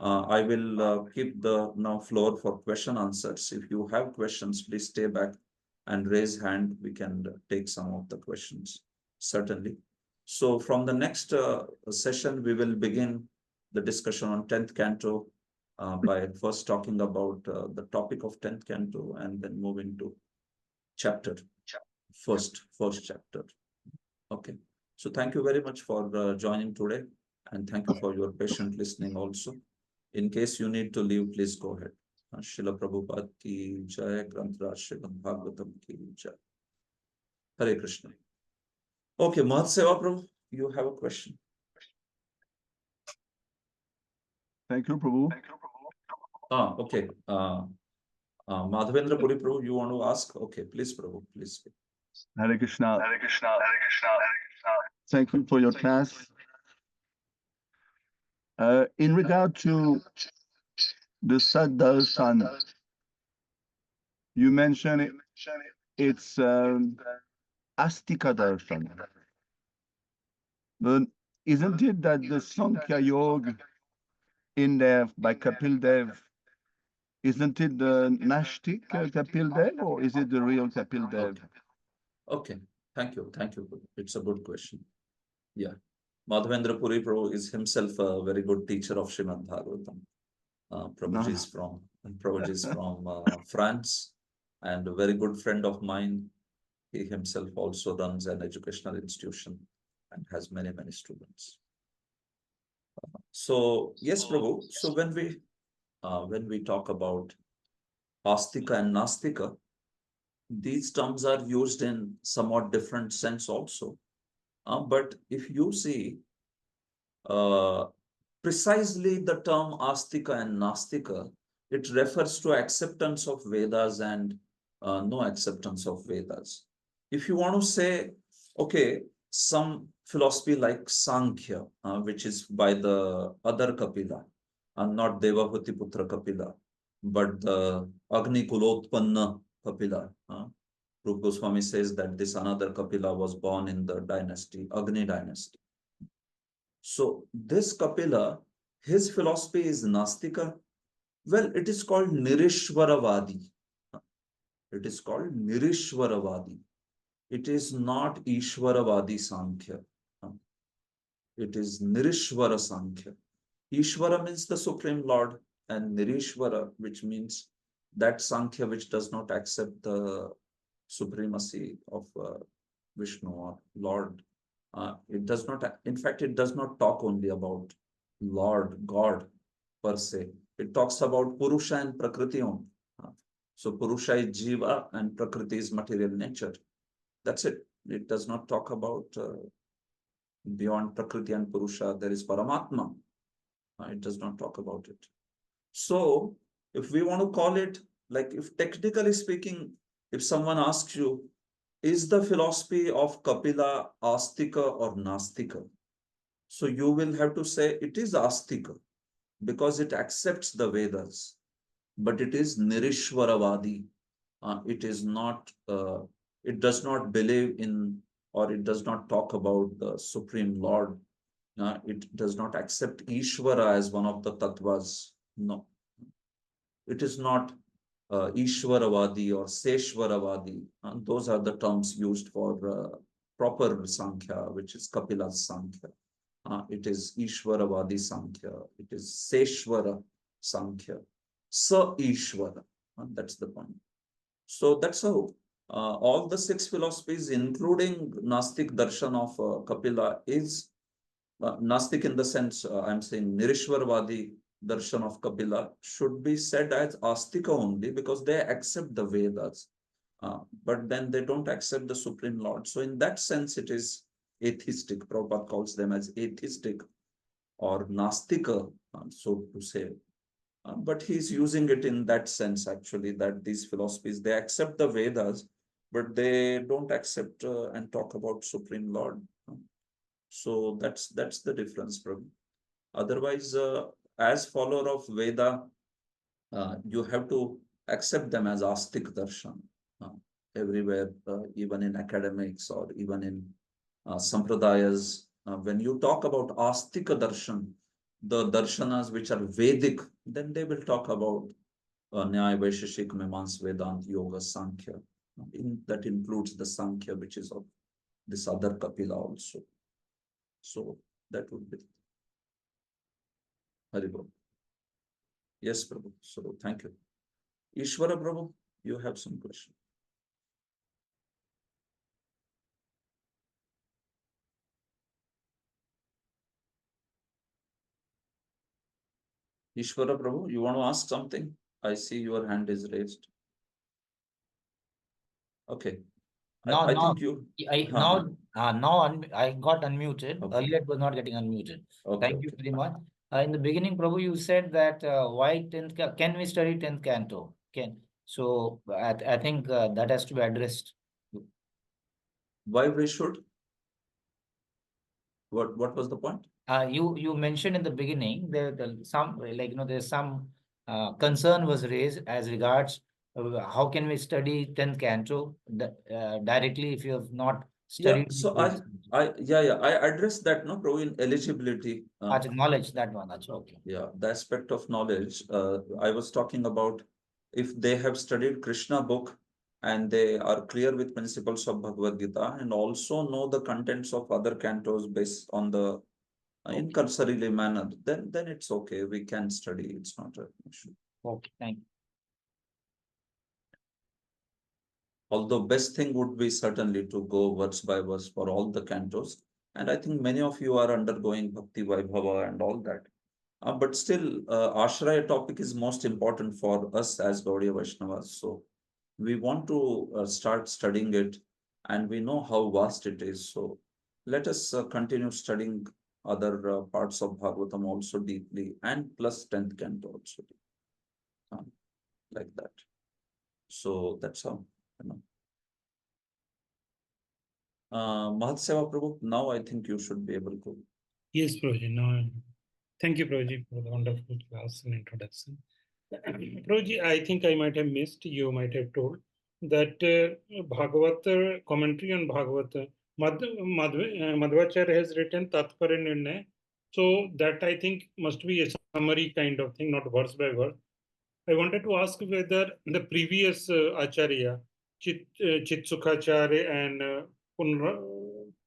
I will keep the now floor for question answers. If you have questions, please stay back and raise hand. We can take some of the questions, certainly. So from the next session, we will begin the discussion on 10th canto by first talking about the topic of 10th canto and then moving to chapter, first chapter. Okay. So thank you very much for joining today, and thank you for your patient listening also. In case you need to leave, please go ahead. Srila Prabhupada ki jai, Granth Raj Srimad Bhagavatam ki jai. Hare Krishna. Okay, Mahat Seva Prabhu, you have a question. Thank you, Prabhu. Okay. Madhavendra Puri Prabhu, you want to ask? Okay, please, Prabhu, please. Hare Krishna. Hare Krishna. Hare Krishna. Hare Krishna. Thank you for your class. In regard to the Sat Darshan, you mentioned it's Astika Darshan. But isn't it that the Sankhya Yoga in there by Kapil Dev, isn't it the Nashtik Kapil Dev, or is it the real Kapil Dev? Okay, thank you. It's a good question. Yeah. Madhavendra Puri Prabhu is himself a very good teacher of Srimad Bhagavatam. Prabhuji is from France, and a very good friend of mine. He himself also runs an educational institution and has many students. So yes, Prabhu. So when we talk about Astika and Nastika, these terms are used in somewhat different sense also. But if you see precisely the term Astika and Nastika, it refers to acceptance of Vedas and no acceptance of Vedas. If you want to say, okay, some philosophy like Sankhya, which is by the other Kapila, not Devahuti Putra Kapila, but the Agni Kulotpanna Kapila. Rupa Goswami says that this another Kapila was born in the dynasty, Agni dynasty. So this Kapila, his philosophy is Nastika. Well, it is called Nirishwaravadi. It is called Nirishwaravadi. It is not Ishwaravadi Sankhya. It is Nirishwara Sankhya. Ishwara means the Supreme Lord, and Nirishwara, which means that Sankhya which does not accept the supremacy of Vishnu or Lord. It does not, in fact, it does not talk only about Lord, God per se. It talks about Purusha and Prakriti only. So Purusha is Jiva and Prakriti is material nature. That's it. It does not talk about beyond Prakriti and Purusha, there is Paramatma. It does not talk about it. So if we want to call it, like if technically speaking, if someone asks you, is the philosophy of Kapila Astika or Nastika? So you will have to say it is Astika because it accepts the Vedas, but it is Nirishwaravadi. It is not, it does not believe in, or it does not talk about the Supreme Lord. It does not accept Ishvara as one of the tattvas. No. It is not Ishwaravadi or Seshwaravadi. Those are the terms used for proper Sankhya, which is Kapila's Sankhya. It is Ishwaravadi Sankhya. It is Seshwara Sankhya. Sa Ishwara. That's the point. So that's how all the six philosophies, including Nastik Darshan of Kapila, is Nastik in the sense, I'm saying Nirishwaravadi Darshan of Kapila should be said as Astika only because they accept the Vedas, but then they don't accept the Supreme Lord. So in that sense, it is atheistic. Prabhupada calls them as atheistic or Nastika, so to say. But he's using it in that sense, actually, that these philosophies, they accept the Vedas, but they don't accept and talk about Supreme Lord. So that's the difference, Prabhu. Otherwise, as follower of Veda, you have to accept them as Astik Darshan everywhere, even in academics or even in Sampradayas. When you talk about Astika Darshan, the darshanas which are Vedic, then they will talk about Nyaya, Vaisheshik, Mimamsa, Vedanta, Yoga, Sankhya. That includes the Sankhya, which is of this other Kapila also. So that would be Haribol. Yes, Prabhu. So thank you. Ishwara Prabhu, you have some question. Ishwara Prabhu, you want to ask something? I see your hand is raised. Okay. Now, I now, think you. I got unmuted. Okay. Earlier, it was not getting unmuted. Okay, Thank you okay. very much. In the beginning, Prabhu, you said that why 10th, can we study 10th canto? So I think that has to be addressed. Why we should? What was the point? You mentioned in the beginning that some there's some concern was raised as regards how can we study 10th canto directly if you have not Yeah, studied so this. I addressed that, no, Pro, in eligibility. Knowledge, that one. Okay. Yeah, the aspect of knowledge. I was talking about if they have studied Krishna book and they are clear with principles of Bhagavad Gita and also know the contents of other cantos based on the in cursorily manner, then it's okay. We can study. It's not an issue. Okay, thank you. Although best thing would be certainly to go verse by verse for all the cantos. And I think many of you are undergoing Bhakti Vaibhava and all that. But still, Ashraya topic is most important for us as Gaudiya Vaishnavas. So we want to start studying it and we know how vast it is. So let us continue studying other parts of Bhagavatam also deeply and plus 10th canto also. Like that. So that's how, you know. Mahatseva Prabhu, now I think you should be able to. Yes, Prabhuji. Now, thank you, Prabhuji, for the wonderful class and introduction. Prabhuji, I think I might have missed, you might have told, that Bhagavata commentary on Bhagavata, Madhvacharya has written Tatpara Nirnay. So that I think must be a summary kind of thing, not verse by verse. I wanted to ask whether the previous Acharya, Chitsukhacharya and Punyarana,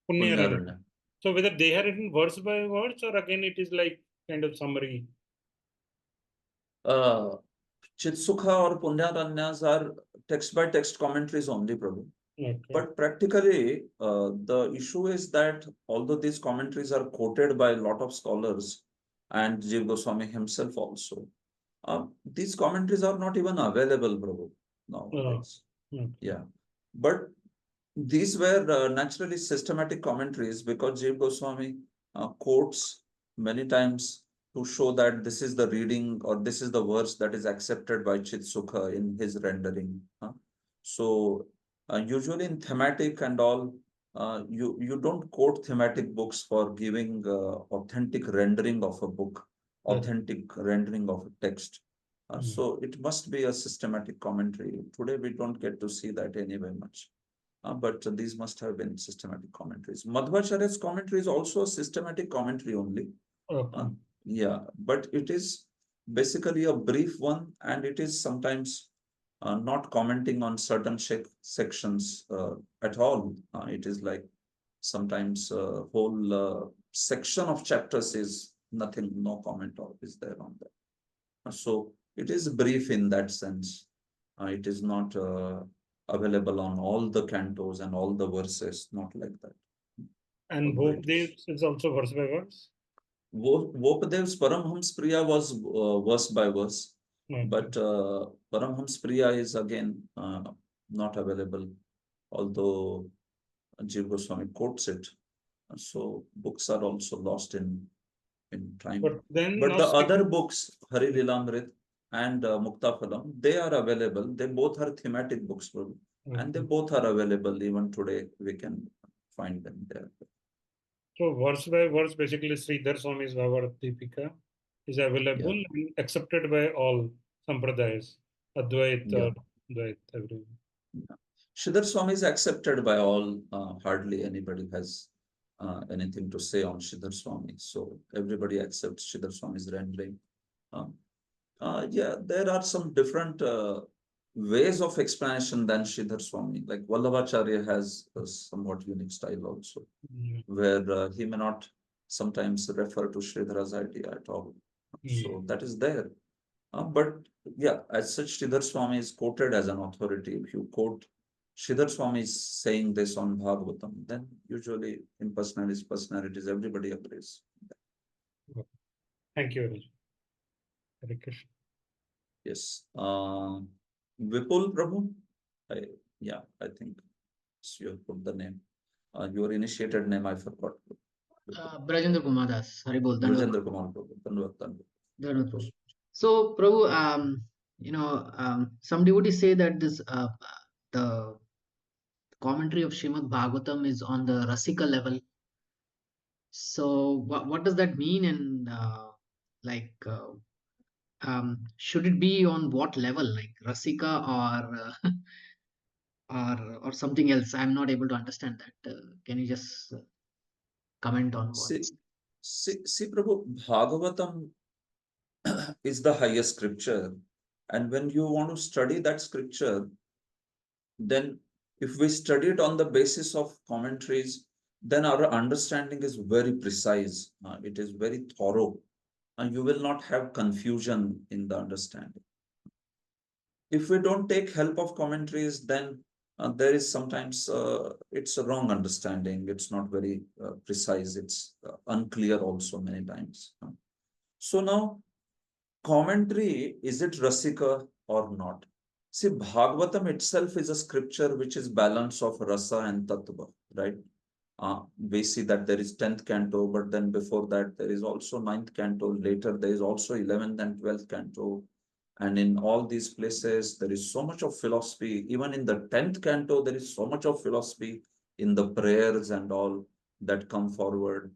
Punyaranya. so whether they have written words by words or again it is like kind of summary. Chitsukha or Punyaranyas are text by text commentaries only, Prabhu. Okay. But practically, the issue is that although these commentaries are quoted by a lot of scholars and Jiva Goswami himself also, these commentaries are not even available, Prabhu, nowadays. Okay. Yeah. But these were naturally systematic commentaries because Jiva Goswami quotes many times to show that this is the reading or this is the verse that is accepted by Chitsukha in his rendering. So usually in thematic and all, you don't quote thematic books for giving authentic rendering of a book, authentic rendering of a text. So it must be a systematic commentary. Today we don't get to see that anyway much. But these must have been systematic commentaries. Madhvacharya's commentary is also a systematic commentary only. Okay. Yeah, but it is basically a brief one and it is sometimes not commenting on certain sections at all. It is like sometimes a whole section of chapters is nothing, no comment is there on that. So it is brief in that sense. It is not available on all the cantos and all the verses, not like that. And Vopdev is also verse by verse? Vopadev's Paramhams Priya was verse by verse, but Paramhams Priya is again not available, although Jiva Goswami quotes it. So books are also lost in time. But the other books, Hari Lilamrit and Muktaphalam, they are available. They both are thematic books, and they both are available even today. We can find them there. So verse by verse, basically Sridhar Swami's Bhagavad Deepika is available and accepted by all Sampradayas, Advaita, Dvaita, everyone. Sridhar Swami is accepted by all. Hardly anybody has anything to say on Sridhar Swami. So everybody accepts Sridhar Swami's rendering. Yeah, there are some different ways of explanation than Sridhar Swami. Like Vallabhacharya has a somewhat unique style also, where he may not sometimes refer to Sridhara's idea at all. So that is there. But yeah, as such, Sridhar Swami is quoted as an authority. If you quote Sridhar Swami is saying this on Bhagavatam, then usually in personalities, everybody agrees. Thank you, Raju. Hare Krishna. Yes. Vipul Prabhu? Yeah, I think you have put the name. Your initiated name, I forgot. Brajendra Kumar Das, Hari Bol, Dandavad. Rajendra Kumar Prabhu. Dandavad. Dandavad, Prabhu. So, Prabhu, some devotees say that this the commentary of Srimad Bhagavatam is on the Rasika level. So, what does that mean? And should it be on what level, like Rasika or or something else? I'm not able to understand that. Can you just comment on what? See, Prabhu, Bhagavatam is the highest scripture. And when you want to study that scripture, then if we study it on the basis of commentaries, then our understanding is very precise. It is very thorough. And you will not have confusion in the understanding. If we don't take help of commentaries, then there is sometimes it's a wrong understanding. It's not very precise. It's unclear also many times. So now, commentary, is it Rasika or not? See, Bhagavatam itself is a scripture which is balance of Rasa and Tattva, right? We see that there is 10th canto, but then before that, there is also 9th canto. Later, there is also 11th and 12th canto. And in all these places, there is so much of philosophy. Even in the 10th canto, there is so much of philosophy in the prayers and all that come forward.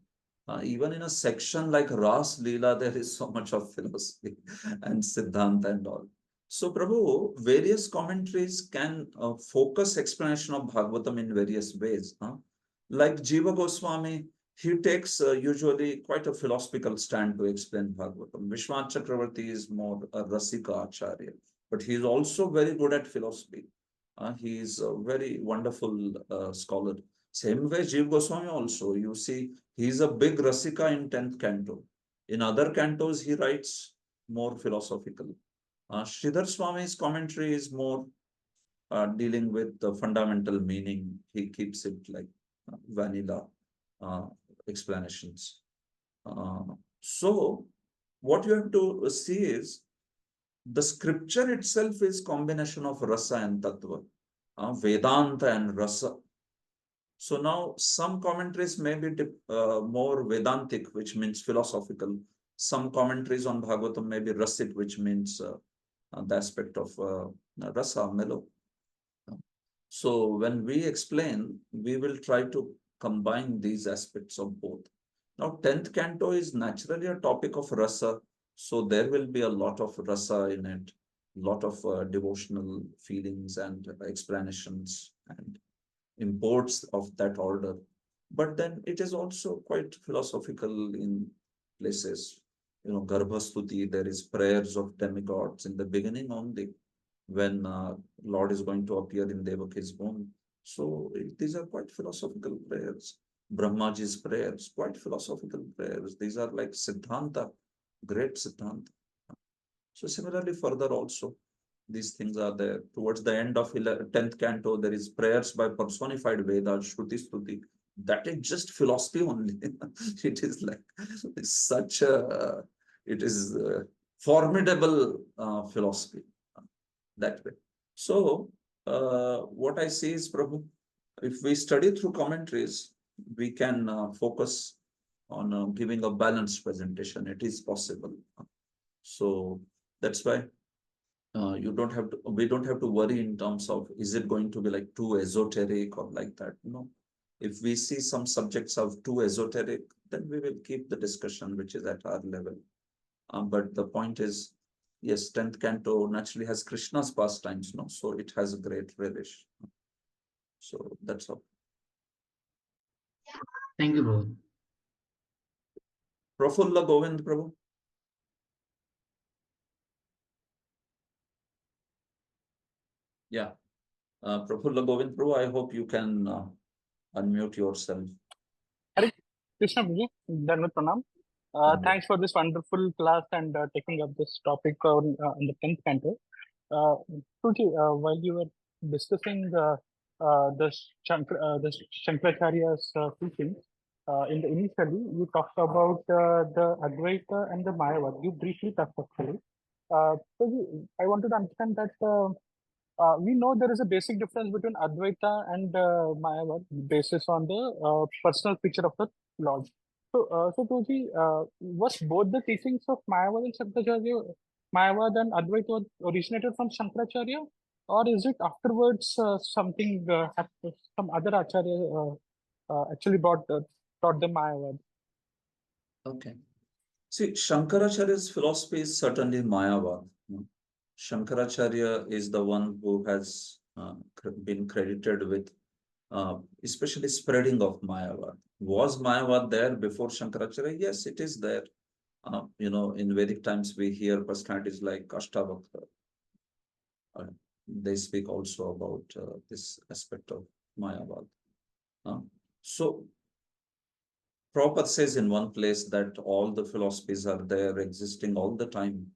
Even in a section like Ras Leela, there is so much of philosophy and Siddhanta and all. So, Prabhu, various commentaries can focus explanation of Bhagavatam in various ways. Like Jiva Goswami, he takes usually quite a philosophical stand to explain Bhagavatam. Vishwanath Chakravarti is more a Rasika Acharya, but he is also very good at philosophy. He is a very wonderful scholar. Same way, Jiva Goswami also, you see, he is a big Rasika in 10th canto. In other cantos, he writes more philosophical. Sridhar Swami's commentary is more dealing with the fundamental meaning. He keeps it like vanilla explanations. So what you have to see is the scripture itself is combination of rasa and tattva, Vedanta and rasa. So now some commentaries may be more Vedantic, which means philosophical. Some commentaries on Bhagavatam may be Rasit, which means the aspect of rasa, mellow. So when we explain, we will try to combine these aspects of both. Now, 10th canto is naturally a topic of rasa. So there will be a lot of rasa in it, lot of devotional feelings and explanations and imports of that order. But then it is also quite philosophical in places. Garbhastuti, there is prayers of demigods in the beginning only, when Lord is going to appear in Devaki's womb. So these are quite philosophical prayers. Brahmaji's prayers, quite philosophical prayers. These are like Siddhanta, great Siddhanta. So similarly, further also, these things are there. Towards the end of 10th canto, there is prayers by personified Vedas, Shruti Stuti. That is just philosophy only. It is like such a, it is formidable philosophy that way. So what I see is, Prabhu, if we study through commentaries, we can focus on giving a balanced presentation. It is possible. So that's why we don't have to worry in terms of, is it going to be like too esoteric or like that? No. If we see some subjects are too esoteric, then we will keep the discussion which is at our level. But the point is, yes, 10th canto naturally has Krishna's pastimes, no? So it has a great relish. So that's all. Thank you, Prabhu. Prafulla Govind Prabhu. Yeah, Prafulla Govind Prabhu, I hope you can unmute yourself. Hare Krishna Prabhu, Dhanvat Pranam. Thanks for this wonderful class and taking up this topic on the 10th canto. Prabhuji, while you were discussing the Shankaracharya's teachings, in the initially you talked about the Advaita and the Mayavad. You briefly touched actually. Prabhuji, I wanted to understand that we know there is a basic difference between Advaita and Mayavad basis on the personal feature of the Lord. So Prabhuji, was both the teachings of Mayavad and Shankaracharya, Mayavad and Advaita originated from Shankaracharya, or is it afterwards some other Acharya actually taught the Mayavad? Okay. See, Shankaracharya's philosophy is certainly Mayavad. Shankaracharya is the one who has been credited with especially spreading of Mayavad. Was Mayavad there before Shankaracharya? Yes, it is there. In Vedic times, we hear personalities like Ashtavakra. They speak also about this aspect of Mayavad. So, Prabhupada says in one place that all the philosophies are there, existing all the time.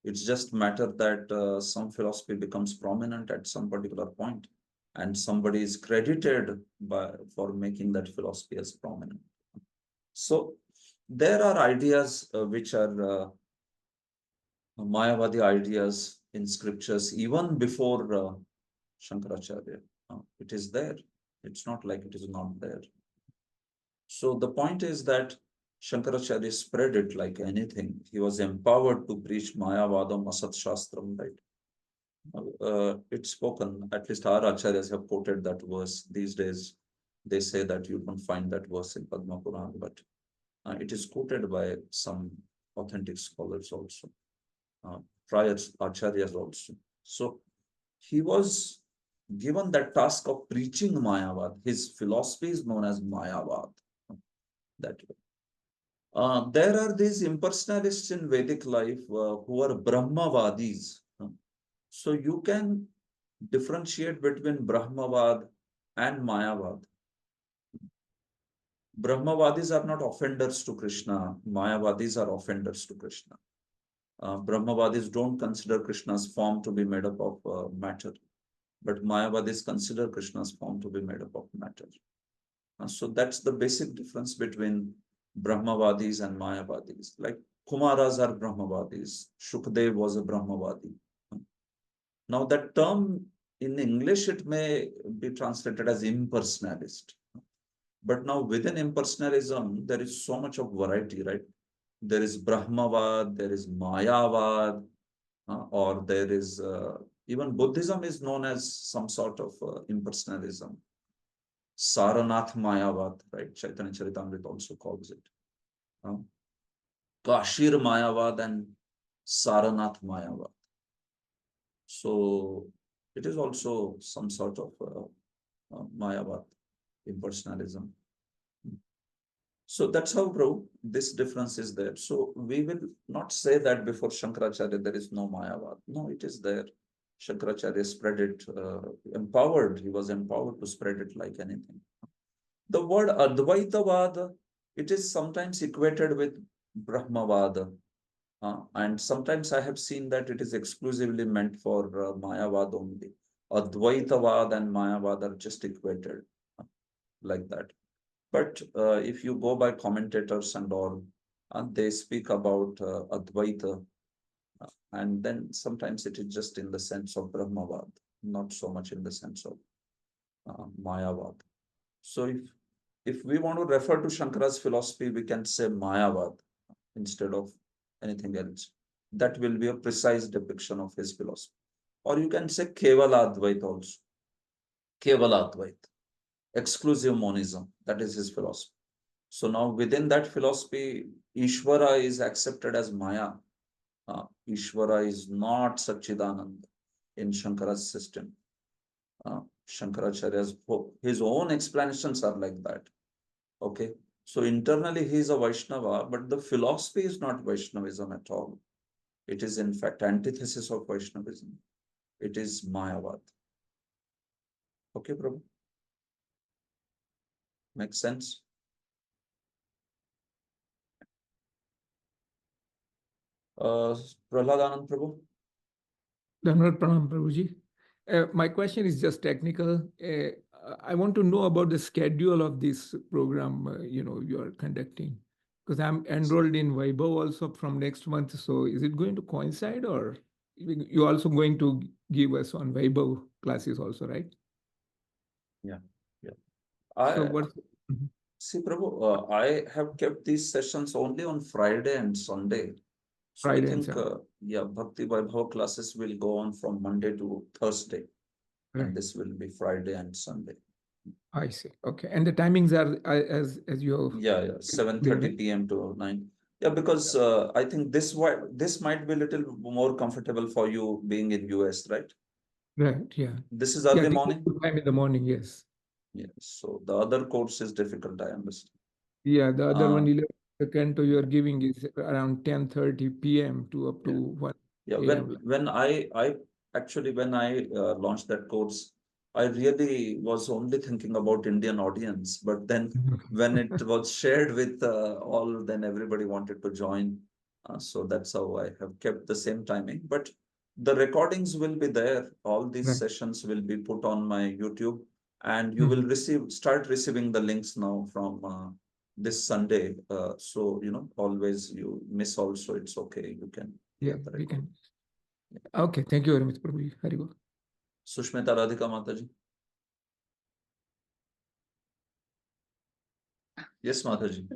It's just matter that some philosophy becomes prominent at some particular point, and somebody is credited for making that philosophy as prominent. So there are ideas which are Mayavadi ideas in scriptures even before Shankaracharya. It is there. It's not like it is not there. So the point is that Shankaracharya spread it like anything. He was empowered to preach Mayavadam Asat Shastram, right? It's spoken, at least our acharyas have quoted that verse. These days, they say that you don't find that verse in Padma Puran, but it is quoted by some authentic scholars also, prior acharyas also. So he was given that task of preaching Mayavad. His philosophy is known as Mayavad. That way. There are these impersonalists in Vedic life who are Brahmavadis. So you can differentiate between Brahmavad and Mayavad. Brahmavadis are not offenders to Krishna. Mayavadis are offenders to Krishna. Brahmavadis don't consider Krishna's form to be made up of matter, but Mayavadis consider Krishna's form to be made up of matter. So that's the basic difference between Brahmavadis and Mayavadis. Like Kumaras are Brahmavadis. Shukdev was a Brahmavadi. Now that term in English, it may be translated as impersonalist. But now within impersonalism, there is so much of variety, right? There is Brahmavad, there is Mayavad, or there is even Buddhism is known as some sort of impersonalism. Saranath Mayavad, right? Chaitanya Charitamrita also calls it. Kashir Mayavad and Saranath Mayavad. So it is also some sort of Mayavad, impersonalism. So that's how, bro, this difference is there. So we will not say that before Shankaracharya there is no Mayavad. No, it is there. Shankaracharya spread it, empowered. He was empowered to spread it like anything. The word Advaitavada, it is sometimes equated with Brahmavada. And sometimes I have seen that it is exclusively meant for Mayavad only. Advaitavad and Mayavad are just equated like that. But if you go by commentators and all, they speak about Advaita, and then sometimes it is just in the sense of Brahmavad, not so much in the sense of Mayavad. So if we want to refer to Shankara's philosophy, we can say Mayavad instead of anything else. That will be a precise depiction of his philosophy. Or you can say Kevala Advaita also. Kevala Advaita. Exclusive monism. That is his philosophy. So now within that philosophy, Ishvara is accepted as Maya. Ishvara is not Satchidananda in Shankara's system. Shankaracharya's his own explanations are like that. Okay. So internally he is a Vaishnava, but the philosophy is not Vaishnavism at all. It is in fact antithesis of Vaishnavism. It is Mayavad. Okay, Prabhu? Makes sense? Prahlad Anand Prabhu? Dhanwad Pranam, Prabhuji. My question is just technical. I want to know about the schedule of this program, you are conducting. Because I'm enrolled in Vaibhav also from next month. So is it going to coincide, or you're also going to give us on Vaibhav classes also, right? Yeah. So I what? Mhm. see, Prabhu, I have kept these sessions only on Friday and Sunday. So I Friday and think, Saturday. yeah, Bhakti Vaibhava classes will go on from Monday to Thursday, Right. and this will be Friday and Sunday. I see. Okay. And the timings are as you have Yeah, 7:30 p.m. to 9. Yeah, because I think this might be a little more comfortable for you being in US, right? right. Yeah. This is Yeah. early This is morning. good time in the morning. Yes. Yes. So the other course is difficult, I understand. Yeah. The other one, Uh, 11, the canto you are giving is around 10:30 p.m. to up to Yeah. 1 Yeah, a.m. when I actually when I launched that course, I really was only thinking about Indian audience, but then when it was shared with all, then everybody wanted to join. So that's how I have kept the same timing. But the recordings will be there. All these Right. sessions will be put on my YouTube, and you will Mhm. start receiving the links now from this Sunday. So always you miss also, it's okay. You can Yeah, hear the we record. can. Okay, thank you very much, Prabhu. Haribol. Sushmita Radhika Mataji. Yes, Mataji.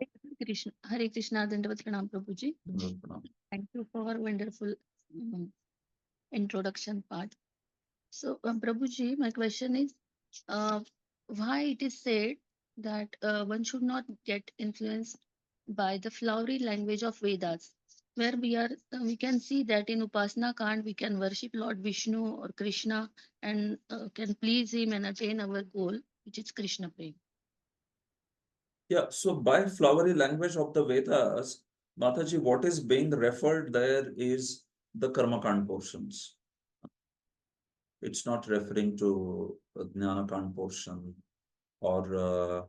Hare Krishna, Dandavat Pranam Prabhuji. Dandavat Pranam. Thank you for wonderful introduction part. So, Prabhuji, my question is, why it is said that one should not get influenced by the flowery language of Vedas, where we can see that in Upasana Kand we can worship Lord Vishnu or Krishna and can please him and attain our goal, which is Krishna Prem. Yeah, so by flowery language of the Vedas, Mataji, what is being referred there is the Karmakand portions. It's not referring to Jnanakand portion, or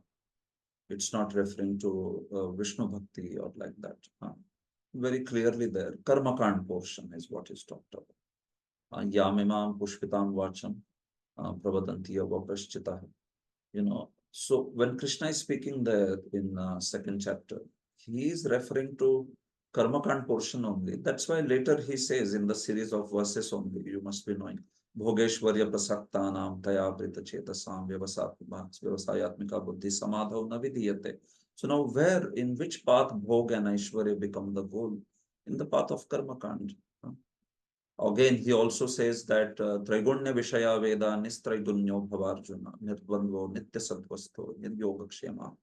it's not referring to Vishnu Bhakti or like that. Very clearly there, Karmakand portion is what is talked about. Yamimam Pushpitam Vacham Pravadanti Avapaschita. So when Krishna is speaking there in second chapter, he is referring to Karmakand portion only. That's why later he says in the series of verses only, you must be knowing, Bhogeshwarya prasaktanam taya brita chetasam vyavasayatmika buddhi samadhav navidiyate. So now where, in which path Bhog and Aishwarya become the goal? In the path of Karmakand. Again, he also says that Traigunya Vishaya Veda Nistraidunyo Bhavarjuna Nirbandvo Nitya Sadvasto Niryogakshema.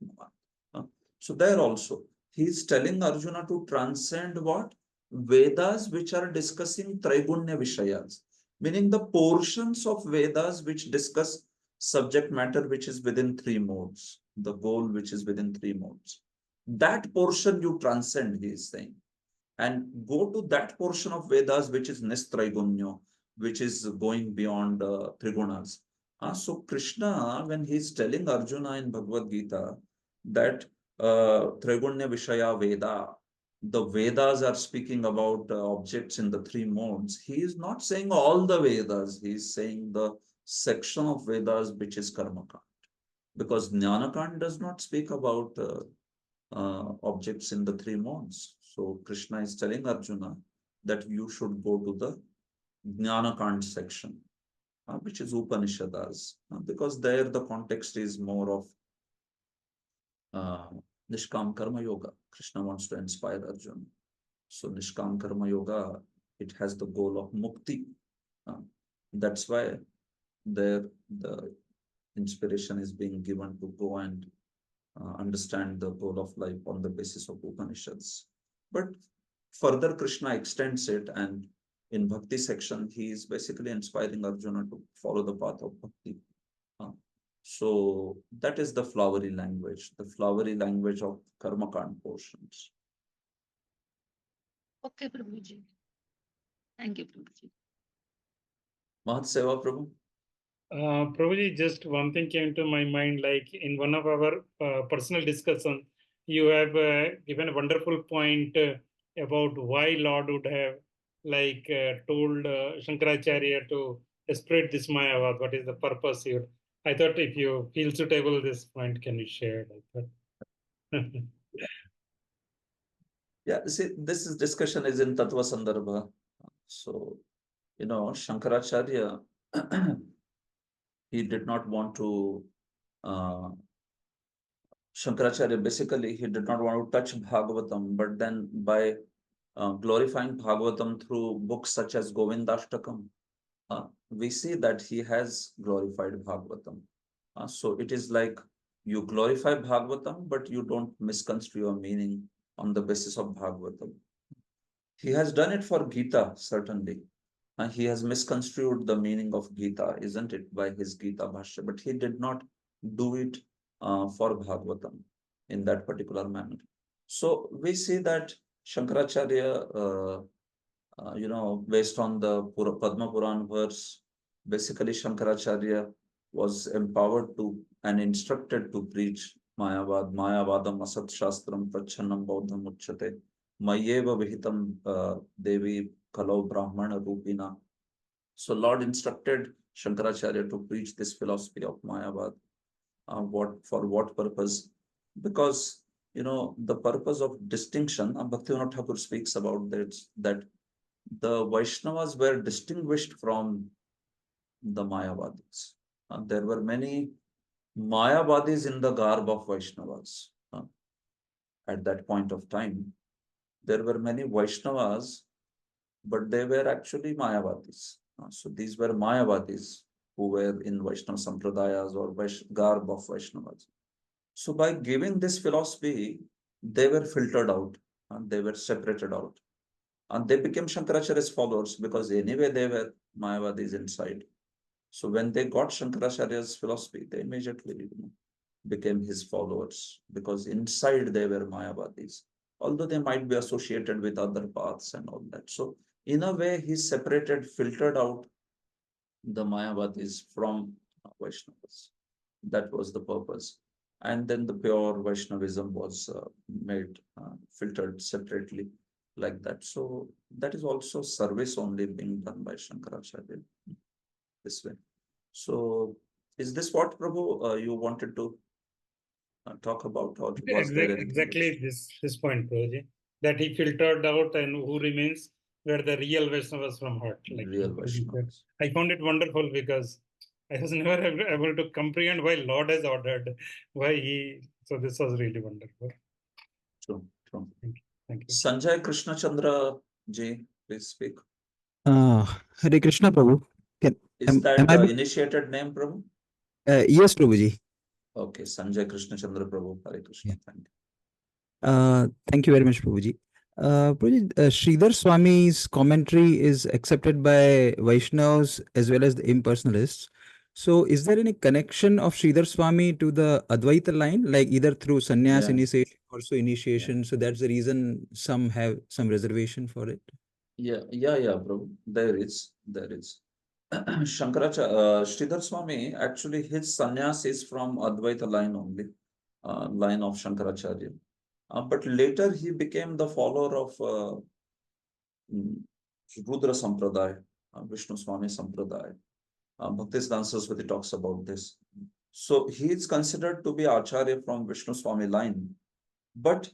So there also, he is telling Arjuna to transcend what? Vedas which are discussing Traigunya Vishayas, meaning the portions of Vedas which discuss subject matter which is within three modes, the goal which is within three modes. That portion you transcend, he is saying, and go to that portion of Vedas which is Nistraigunyo, which is going beyond Trigunas. So Krishna, when he's telling Arjuna in Bhagavad Gita that Trigunya Vishaya Veda, the Vedas are speaking about objects in the three modes, he is not saying all the Vedas, he is saying the section of Vedas which is Karmakand. Because Jnanakand does not speak about objects in the three modes. So Krishna is telling Arjuna that you should go to the Jnanakand section, which is Upanishads, because there the context is more of Nishkam Karma Yoga. Krishna wants to inspire Arjuna. So Nishkam Karma Yoga, it has the goal of mukti. That's why there the inspiration is being given to go and understand the goal of life on the basis of Upanishads. But further, Krishna extends it, and in Bhakti section, he is basically inspiring Arjuna to follow the path of Bhakti. So that is the flowery language of Karmakand portions. Okay, Prabhuji. Thank you, Prabhuji. Mahat Seva Prabhu. Prabhuji, just one thing came to my mind, like in one of our personal discussions, you have given a wonderful point about why Lord would have told Shankaracharya to spread this Mayavad, what is the purpose here. I thought if you feel suitable, this point can be shared. I thought. Yeah, see, this discussion is in Tattva Sandarbha. So, Shankaracharya, he did not want to, Shankaracharya basically, he did not want to touch Bhagavatam, but then by glorifying Bhagavatam through books such as Govindashtakam, we see that he has glorified Bhagavatam. So it is like you glorify Bhagavatam, but you don't misconstrue a meaning on the basis of Bhagavatam. He has done it for Gita, certainly. He has misconstrued the meaning of Gita, isn't it, by his Gita Bhashya, but he did not do it for Bhagavatam in that particular manner. So we see that Shankaracharya, based on the Padma Puran verse, basically Shankaracharya was empowered to and instructed to preach Mayavadam Asat Shastram Prachannam Bauddham Uchyate Mayeva Vihitam Devi Kalau Brahmana Rupina. So Lord instructed Shankaracharya to preach this philosophy of Mayavad. For what purpose? Because the purpose of distinction, Bhaktivinoda Thakur speaks about that the Vaishnavas were distinguished from the Mayavadis. There were many Mayavadis in the garb of Vaishnavas. At that point of time, there were many Vaishnavas, but they were actually Mayavadis. So these were Mayavadis who were in Vaishnava Sampradayas or garb of Vaishnavas. So by giving this philosophy, they were filtered out and they were separated out. And they became Shankaracharya's followers because anyway they were Mayavadis inside. So when they got Shankaracharya's philosophy, they immediately became his followers because inside they were Mayavadis, although they might be associated with other paths and all that. So in a way, he separated, filtered out the Mayavadis from Vaishnavas. That was the purpose. And then the pure Vaishnavism was made, filtered separately like that. So that is also service only being done by Shankaracharya this way. So is this what, Prabhu, you wanted to talk about, or was there anything Exactly this point, Prabhuji, that he filtered out and who remains were the real Vaishnavas from heart. Like real Vaishnavas? I found it wonderful because I was never able to comprehend why Lord has ordered, why he. So this was really wonderful. True, true. Thank you. Sanjay Krishna Chandra ji, please speak. Hare Krishna, Prabhu. Is that am I initiated name, Prabhu? Yes, Prabhuji. Okay, Sanjay Krishna Chandra Prabhu, Hare Krishna. Yeah. Thank you. Thank you very much, Prabhuji. Prabhuji, Sridhar Swami's commentary is accepted by Vaishnavas as well as the impersonalists. So, is there any connection of Sridhar Swami to the Advaita line, like either through sannyas initiation or so initiation? So that's the reason some have some reservation for it. Yeah, Prabhu. There is. Shankaracharya, Sridhar Swami, actually his sannyas is from Advaita line only, line of Shankaracharya. But later he became the follower of Rudra Sampradaya, Vishnu Swami Sampradaya. Bhaktisiddhanta Saraswati talks about this. So he is considered to be Acharya from Vishnu Swami line, but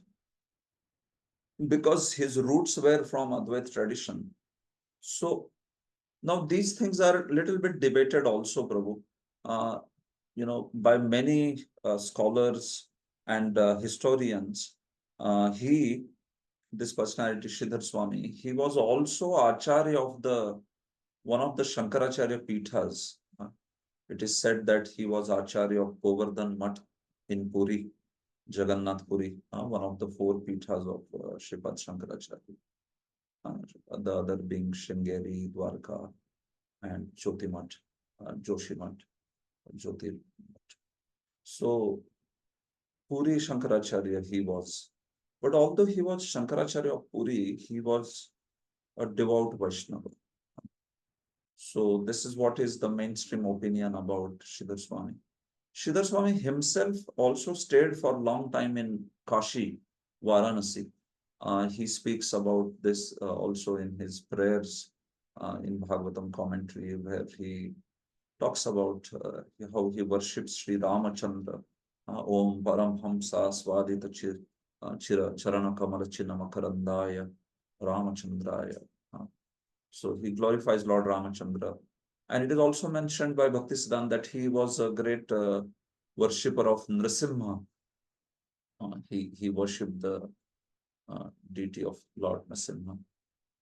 because his roots were from Advaita tradition. So now these things are a little bit debated also, Prabhu. By many scholars and historians. This personality, Sridhar Swami, he was also Acharya of one of the Shankaracharya Pithas. It is said that he was Acharya of Govardhan Mutt in Puri, Jagannath Puri, one of the 4 Pithas of Sripad Shankaracharya. The other being Shringeri, Dwarka, and Jyotimat, Joshimat. Jyotir. So Puri Shankaracharya he was. But although he was Shankaracharya of Puri, he was a devout Vaishnava. So this is what is the mainstream opinion about Sridhar Swami. Sridhar Swami himself also stayed for a long time in Kashi, Varanasi. He speaks about this also in his prayers in Bhagavatam commentary, where he talks about how he worships Sri Ramachandra. Om Param Hamsa Swadita Chira Charana Kamala Chinamakarandaya Ramachandraya. So he glorifies Lord Ramachandra. And it is also mentioned by Bhaktisiddhanta that he was a great worshipper of Nrsimha. He worshipped the deity of Lord Nrsimha.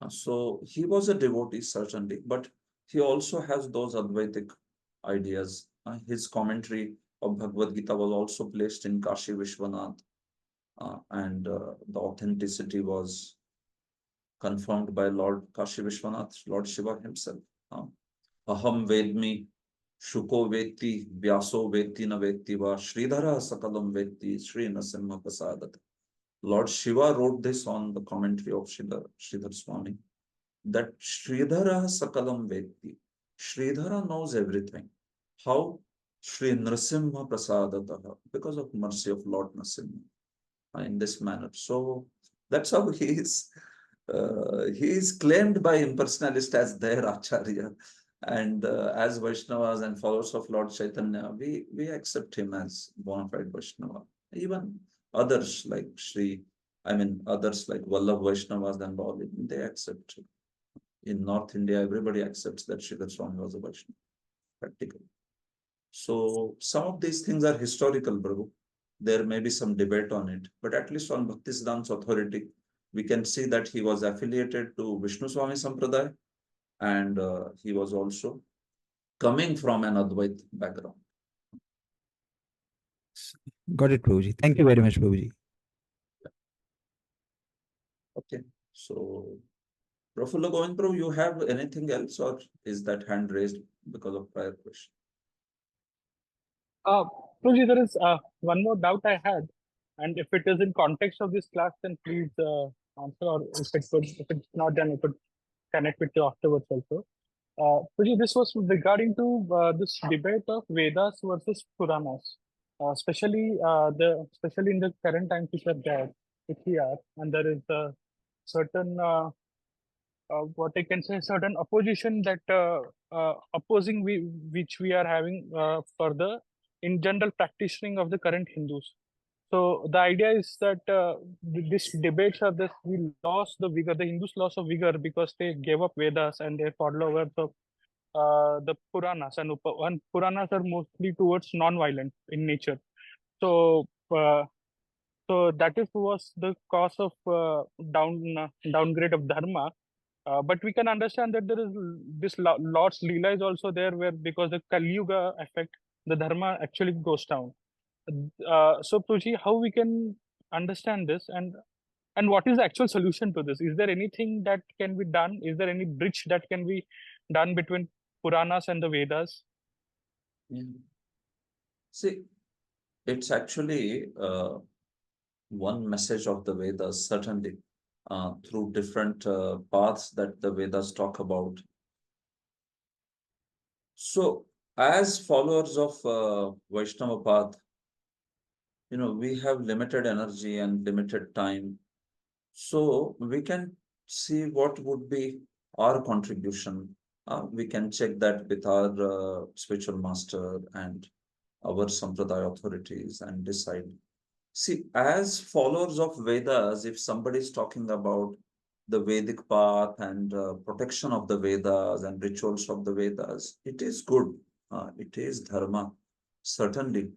So he was a devotee, certainly, but he also has those Advaitic ideas. His commentary of Bhagavad Gita was also placed in Kashi Vishwanath, and the authenticity was confirmed by Lord Kashi Vishwanath, Lord Shiva himself. Aham Vedmi, Shuko Veti, Vyaso Veti na Veti va, Sridhara Sakalam Veti, Sri Nasimha Prasadat. Lord Shiva wrote this on the commentary of Sridhar Swami, that Sridhara Sakalam Veti. Sridhara knows everything. How? Sri Nrsimha Prasadataha, because of mercy of Lord Nrsimha, in this manner. So that's how he is claimed by impersonalists as their Acharya. And as Vaishnavas and followers of Lord Chaitanya, we accept him as bona fide Vaishnava. Even others like others like Vallabh Vaishnavas and all, they accept. In North India, everybody accepts that Sridhar Swami was a Vaishnava, practically. So some of these things are historical, Prabhu. There may be some debate on it, but at least on Bhaktisiddhanta's authority, we can see that he was affiliated to Vishnu Swami Sampradaya, and he was also coming from an Advait background. Got it, Prabhuji. Thank you very much, Prabhuji. Okay, so Prafulla Govind Prabhu, you have anything else, or is that hand raised because of prior question? Prabhuji, there is one more doubt I had, and if it is in context of this class, then please answer, or if it's not, then I could connect with you afterwards also. Prabhuji, this was regarding to this debate of Vedas versus Puranas, especially in the current times which are there, which we are, and there is a certain what I can say, certain opposition that opposing which we are having for the in general practicing of the current Hindus. So the idea is that this debates are this, we lost the vigor, the Hindus lost of vigor because they gave up Vedas and they followers of the Puranas, and Puranas are mostly towards non-violent in nature. So so that was the cause of downgrade of dharma. But we can understand that there is this Lord's Leela is also there, where because the Kali Yuga effect, the dharma actually goes down. So Puji, how we can understand this, and what is the actual solution to this? Is there anything that can be done? Is there any bridge that can be done between Puranas and the Vedas? Yeah. See, it's actually one message of the Vedas, certainly, through different paths that the Vedas talk about. So, as followers of Vaishnava path, we have limited energy and limited time. So, we can see what would be our contribution. We can check that with our spiritual master and our Sampradaya authorities and decide. See, as followers of Vedas, if somebody is talking about the Vedic path and protection of the Vedas and rituals of the Vedas, it is good. It is dharma. Certainly,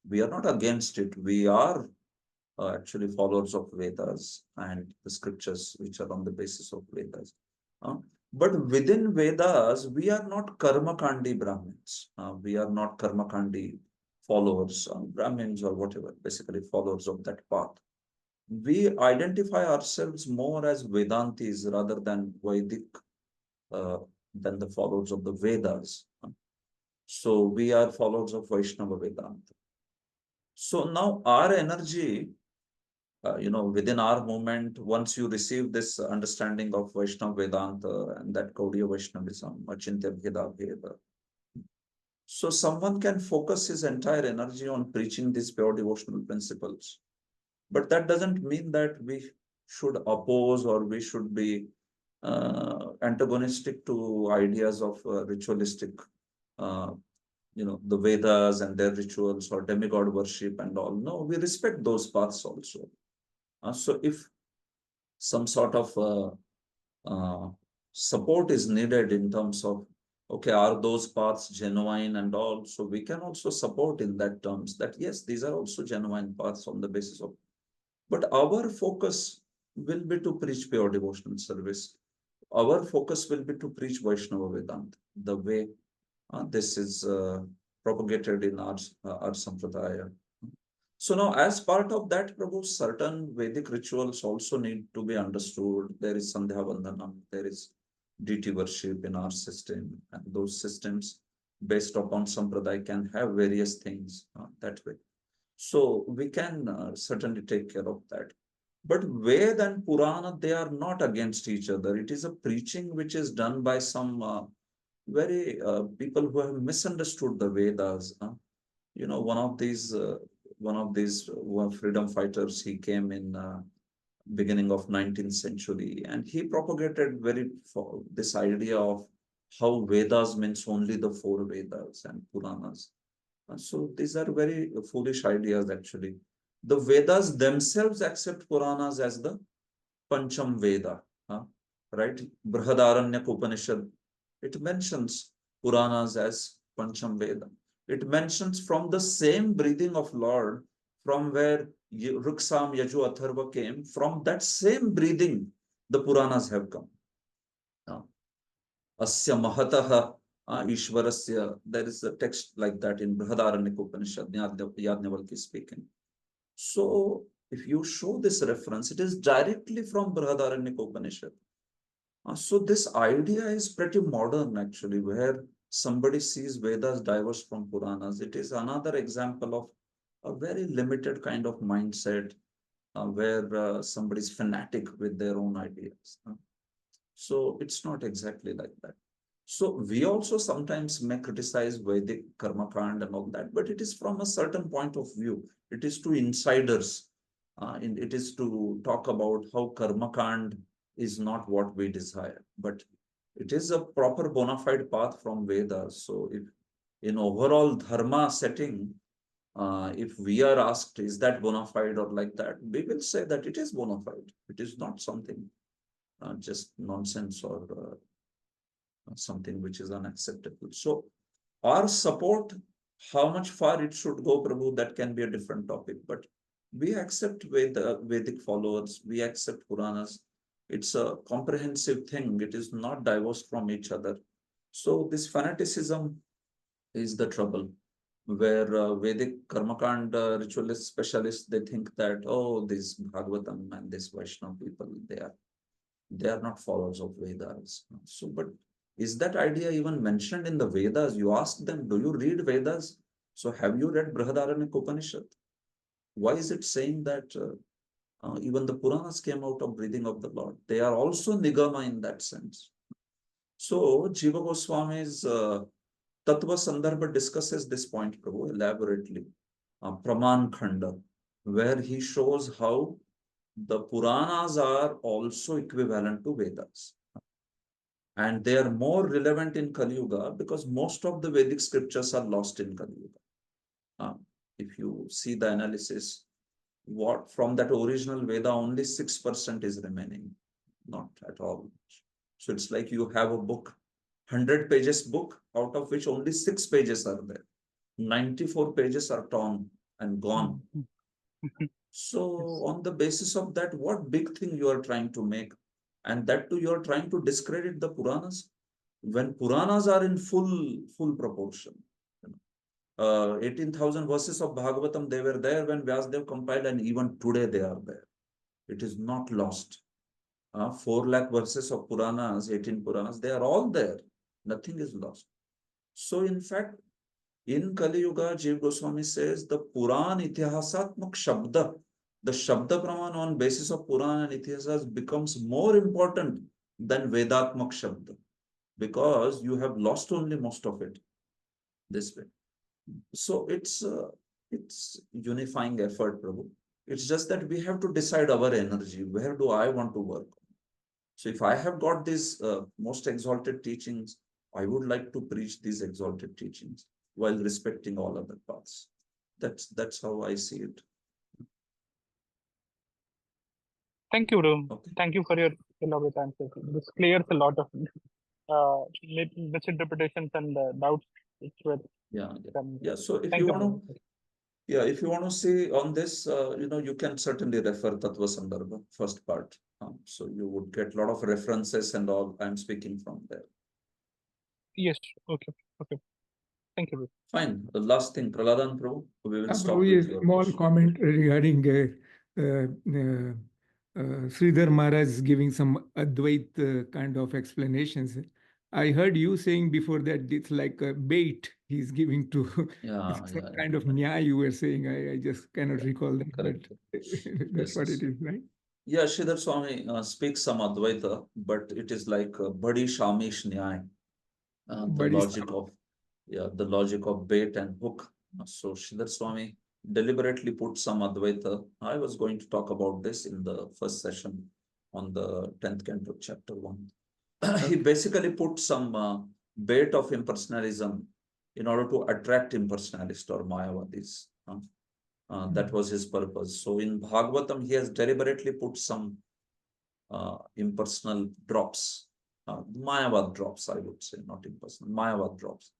we are not against it. We are actually followers of Vedas and the scriptures which are on the basis of Vedas. But within Vedas, we are not Karmakandi Brahmins. We are not Karmakandi followers, Brahmins or whatever, basically followers of that path. We identify ourselves more as Vedantis rather than Vedic, than the followers of the Vedas. So we are followers of Vaishnava Vedanta. So now our energy, within our movement, once you receive this understanding of Vaishnava Vedanta and that Gaudiya Vaishnavism, Achintya Bheda Bheda, so someone can focus his entire energy on preaching these pure devotional principles. But that doesn't mean that we should oppose or we should be antagonistic to ideas of ritualistic, uh, the Vedas and their rituals or demigod worship and all. No, we respect those paths also. So if some sort of support is needed in terms of, okay, are those paths genuine and all? So we can also support in that terms that yes, these are also genuine paths on the basis of, but our focus will be to preach pure devotional service. Our focus will be to preach Vaishnava Vedanta, the way this is propagated in our sampradaya. So now, as part of that, Prabhu, certain Vedic rituals also need to be understood. There is Sandhya Vandanam, there is deity worship in our system, and those systems based upon sampradaya can have various things that way. So we can certainly take care of that. But Ved and Purana, they are not against each other. It is a preaching which is done by some very people who have misunderstood the Vedas. One of these freedom fighters, he came in beginning of 19th century, and he propagated this idea of how Vedas means only the four Vedas and Puranas. So these are very foolish ideas actually. The Vedas themselves accept Puranas as the Pancham Veda, right? Brihadaranyaka Upanishad, it mentions Puranas as Pancham Veda. It mentions from the same breathing of Lord, from where Ruksam, Yaju, Atharva came, from that same breathing, the Puranas have come. Asya Mahataha Ishwarasya, there is a text like that in Brihadaranyaka Upanishad, Yajnavalkya speaking. So if you show this reference, it is directly from Brihadaranyaka Upanishad. So this idea is pretty modern actually, where somebody sees Vedas diverse from Puranas. It is another example of a very limited kind of mindset where somebody is fanatic with their own ideas. So it's not exactly like that. So we also sometimes may criticize Vedic Karma Kand and all that, but it is from a certain point of view. It is to insiders. It is to talk about how Karma Kand is not what we desire, but it is a proper bona fide path from Vedas. So if in overall dharma setting, if we are asked, is that bona fide or like that, we will say that it is bona fide. It is not something just nonsense or something which is unacceptable. So our support, how much far it should go, Prabhu, that can be a different topic. But we accept Vedic followers, we accept Puranas. It's a comprehensive thing. It is not divorced from each other. So this fanaticism is the trouble, where Vedic Karmakand ritualist specialists, they think that, oh, this Bhagavatam and this Vaishnava people, they are not followers of Vedas. So, but is that idea even mentioned in the Vedas? You ask them, do you read Vedas? So have you read Brihadaranyaka Upanishad? Why is it saying that even the Puranas came out of breathing of the Lord? They are also Nigama in that sense. So Jiva Goswami's Tattva Sandarbha discusses this point, Prabhu, elaborately. Praman Khanda, where he shows how the Puranas are also equivalent to Vedas. And they are more relevant in Kali Yuga because most of the Vedic scriptures are lost in Kali Yuga. If you see the analysis, what from that original Veda, only 6% is remaining, not at all. So it's like you have a book, 100 pages book, out of which only 6 pages are there. 94 pages are torn and gone. So on the basis of that, what big thing you are trying to make? And that too, you are trying to discredit the Puranas when Puranas are in full proportion. 18,000 verses of Bhagavatam, they were there when Vyasdev compiled, and even today they are there. It is not lost. 4 lakh verses of Puranas, 18 Puranas, they are all there. Nothing is lost. So in fact, In Kali Yuga, Jiva Goswami says the Puran Itihasatmak Shabda, the Shabda Praman on basis of Puran and Itihasas becomes more important than Vedatmak Shabda, because you have lost only most of it this way. So it's unifying effort, Prabhu. It's just that we have to decide our energy. Where do I want to work? So if I have got these most exalted teachings, I would like to preach these exalted teachings while respecting all other paths. That's how I see it. Thank you, Rum. Okay. Thank you for your elaborate answer. This clears a lot of misinterpretations and doubts which were Yeah. done. Yeah. So if Thank you you, want to, Prabhu. yeah, if you want to see on this, you can certainly refer Tattva Sandarbha, first part. So you would get a lot of references and all. I'm speaking from there. Yes. Okay. Okay. Thank you, Prabhu. Fine. The last thing, Praladan Prabhu, we will stop Prabhu, with a your small question. comment regarding Sridhar Maharaj giving some Advait kind of explanations. I heard you saying before that it's like a bait he's giving to Yeah, it's some yeah, kind of nyaya you were saying. I just cannot yeah. recall that, Correct. but that's Yes, what yes. it is, right? Yeah, Sridhar Swami speaks some Advaita, but it is like Badi Shamish Nyay, the But it's logic of, the logic of bait and hook. So Sridhar Swami deliberately put some Advaita. I was going to talk about this in the first session on the 10th canto, chapter 1. He basically put some bait of impersonalism in order to attract impersonalists or Mayavadis. That was his purpose. So in Bhagavatam, he has deliberately put some impersonal drops, Mayavad drops, I would say, not impersonal, Mayavad drops.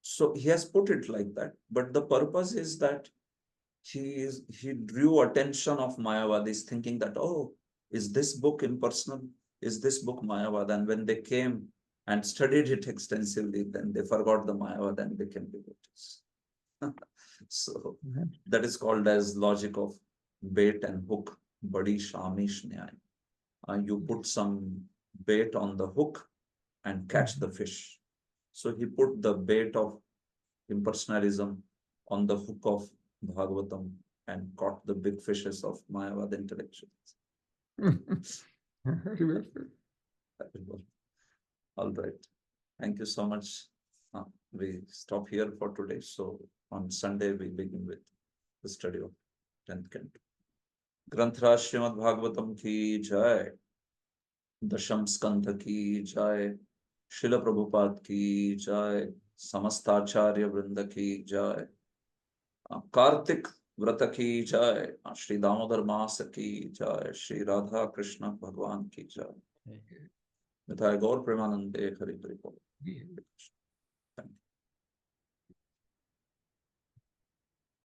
So he has put it like that, but the purpose is that he drew attention of Mayavadis, thinking that, oh, is this book impersonal? Is this book Mayavad? And when they came and studied it extensively, then they forgot the Mayavad and became devotees. So that is called as logic of bait and hook, Badi Shamish Nyay. You put some bait on the hook and catch the fish. So he put the bait of impersonalism on the hook of Bhagavatam and caught the big fishes of Mayavad intellectuals. All right. Thank you so much. We stop here for today. So on Sunday, we begin with the study of 10th canto. Granthra Srimad Bhagavatam ki jai. दशम स्कंध की जय, शिल प्रभुपाद की जय, समस्ताचार्य वृंद की जय, कार्तिक व्रत की जय, श्री दामोदर मास की जय, श्री राधा कृष्ण भगवान की जय। गौर प्रेमानंदे हरि हरि बोल।